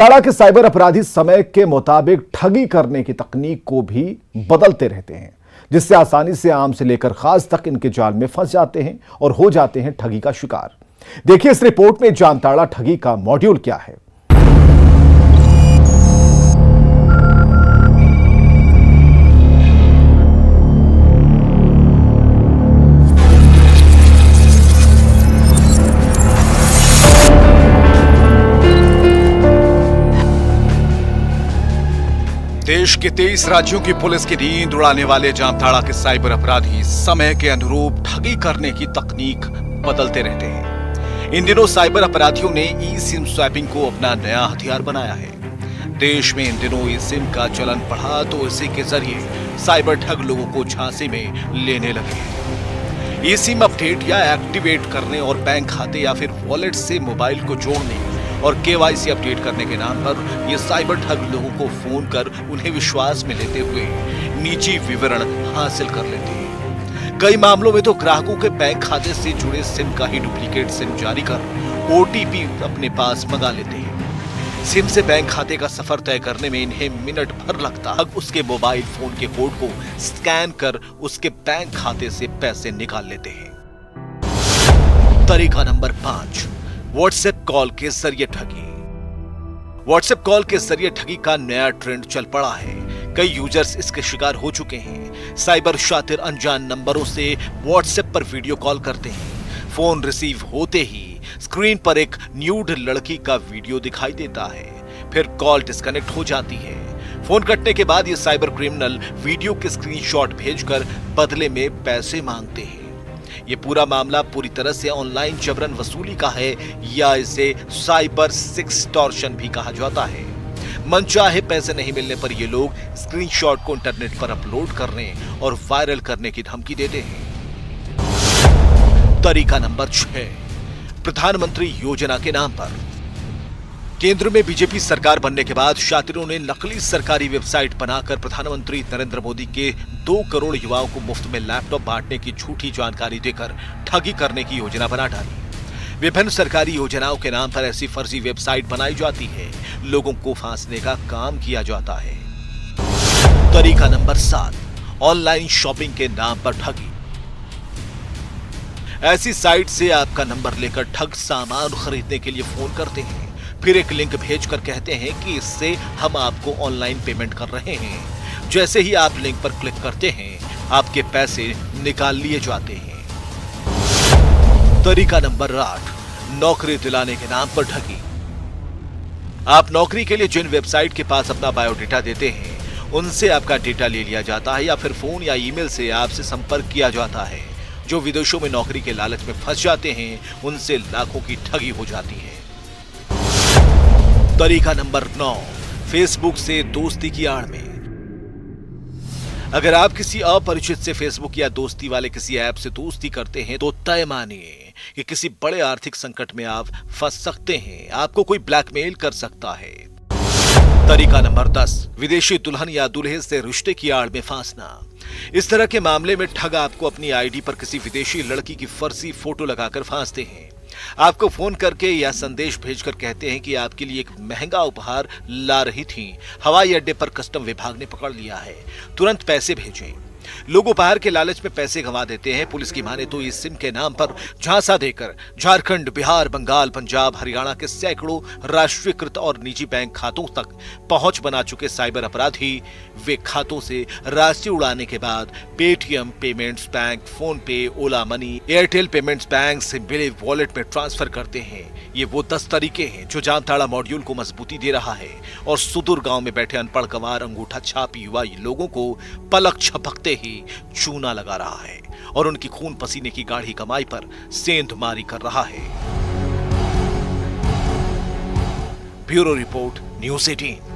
जामताड़ा के साइबर अपराधी समय के मुताबिक ठगी करने की तकनीक को भी बदलते रहते हैं, जिससे आसानी से आम से लेकर खास तक इनके जाल में फंस जाते हैं और हो जाते हैं ठगी का शिकार। देखिए इस रिपोर्ट में जामताड़ा ठगी का मॉड्यूल क्या है। देश के 23 राज्यों की पुलिस की नींद उड़ाने वाले जामताड़ा के साइबर अपराधी समय के अनुरूप ठगी करने की तकनीक बदलते रहते हैं। इन दिनों साइबर अपराधियों ने ई सिम स्वैपिंग को अपना नया हथियार बनाया है। देश में इन दिनों ई सिम का चलन बढ़ा तो इसी के जरिए साइबर ठग लोगों को झांसे में लेने लगे हैं। ई सिम अपडेट या एक्टिवेट करने और बैंक खाते या फिर वॉलेट से मोबाइल को जोड़ने और केवाईसी अपडेट करने के नाम पर ये साइबर ठग लोगों को फोन कर उन्हें विश्वास में लेते हुए निजी विवरण हासिल कर लेते हैं। कई मामलों में तो ग्राहकों के बैंक खाते से जुड़े सिम का ही डुप्लीकेट सिम जारी कर ओटीपी अपने पास मंगा लेते हैं। सिम से बैंक खाते का सफर तय करने में इन्हें मिनट भर लगता है। उसके मोबाइल फोन के कोड को स्कैन कर उसके बैंक खाते से पैसे निकाल लेते हैं। तरीका नंबर 5, व्हाट्सएप कॉल के जरिए ठगी। व्हाट्सएप कॉल के जरिए ठगी का नया ट्रेंड चल पड़ा है। कई यूजर्स इसके शिकार हो चुके हैं। साइबर शातिर अनजान नंबरों से व्हाट्सएप पर वीडियो कॉल करते हैं। फोन रिसीव होते ही स्क्रीन पर एक न्यूड लड़की का वीडियो दिखाई देता है। फिर कॉल डिस्कनेक्ट हो जाती है। फोन कटने के बाद ये साइबर क्रिमिनल वीडियो के स्क्रीनशॉट भेजकर बदले में पैसे मांगते हैं। ये पूरा मामला पूरी तरह से ऑनलाइन जबरन वसूली का है या इसे साइबर सेक्सटॉर्शन भी कहा जाता है। मनचाहे पैसे नहीं मिलने पर ये लोग स्क्रीनशॉट को इंटरनेट पर अपलोड करने और वायरल करने की धमकी देते हैं। तरीका नंबर 6, प्रधानमंत्री योजना के नाम पर। केंद्र में बीजेपी सरकार बनने के बाद शातिरों ने नकली सरकारी वेबसाइट बनाकर प्रधानमंत्री नरेंद्र मोदी के 2 करोड़ युवाओं को मुफ्त में लैपटॉप बांटने की झूठी जानकारी देकर ठगी करने की योजना बना डाली। विभिन्न सरकारी योजनाओं के नाम पर ऐसी फर्जी वेबसाइट बनाई जाती है, लोगों को फांसने का काम किया जाता है। तरीका नंबर 7, ऑनलाइन शॉपिंग के नाम पर ठगी। ऐसी साइट से आपका नंबर लेकर ठग सामान खरीदने के लिए फोन करते हैं। फिर एक लिंक भेजकर कहते हैं कि इससे हम आपको ऑनलाइन पेमेंट कर रहे हैं। जैसे ही आप लिंक पर क्लिक करते हैं, आपके पैसे निकाल लिए जाते हैं। तरीका नंबर 8, नौकरी दिलाने के नाम पर ठगी। आप नौकरी के लिए जिन वेबसाइट के पास अपना बायोडेटा देते हैं, उनसे आपका डेटा ले लिया जाता है या फिर फोन या ईमेल से आपसे संपर्क किया जाता है। जो विदेशों में नौकरी के लालच में फंस जाते हैं, उनसे लाखों की ठगी हो जाती है। तरीका नंबर 9, फेसबुक से दोस्ती की आड़ में। अगर आप किसी अपरिचित से फेसबुक या दोस्ती वाले किसी ऐप से दोस्ती करते हैं तो तय मानिए कि किसी बड़े आर्थिक संकट में आप फंस सकते हैं। आपको कोई ब्लैकमेल कर सकता है। तरीका नंबर 10, विदेशी दुल्हन या दूल्हे से रिश्ते की आड़ में फांसना। इस तरह के मामले में ठग आपको अपनी आईडी पर किसी विदेशी लड़की की फर्जी फोटो लगाकर फांसते हैं। आपको फोन करके या संदेश भेजकर कहते हैं कि आपके लिए एक महंगा उपहार ला रही थी। हवाई अड्डे पर कस्टम विभाग ने पकड़ लिया है, तुरंत पैसे भेजें। लोग उपहार के लालच में पैसे गंवा देते हैं। पुलिस की माने तो इस सिम के नाम पर झांसा देकर झारखंड, बिहार, बंगाल, पंजाब, हरियाणा के सैकड़ों राष्ट्रीयकृत और निजी बैंक खातों तक पहुंच बना चुके साइबर अपराधी वे खातों से राशि उड़ाने के बाद पेटीएम पेमेंट्स बैंक, फोन पे, ओला मनी, एयरटेल पेमेंट्स बैंक से मिले वॉलेट में ट्रांसफर करते हैं। ये वो 10 तरीके हैं जो जामताड़ा मॉड्यूल को मजबूती दे रहा है और सुदूर गांव में बैठे अनपढ़ गंवार अंगूठा छापी युवा लोगों को पलक झपकते ही चूना लगा रहा है और उनकी खून पसीने की गाढ़ी कमाई पर सेंधमारी कर रहा है। Bureau report, news 18।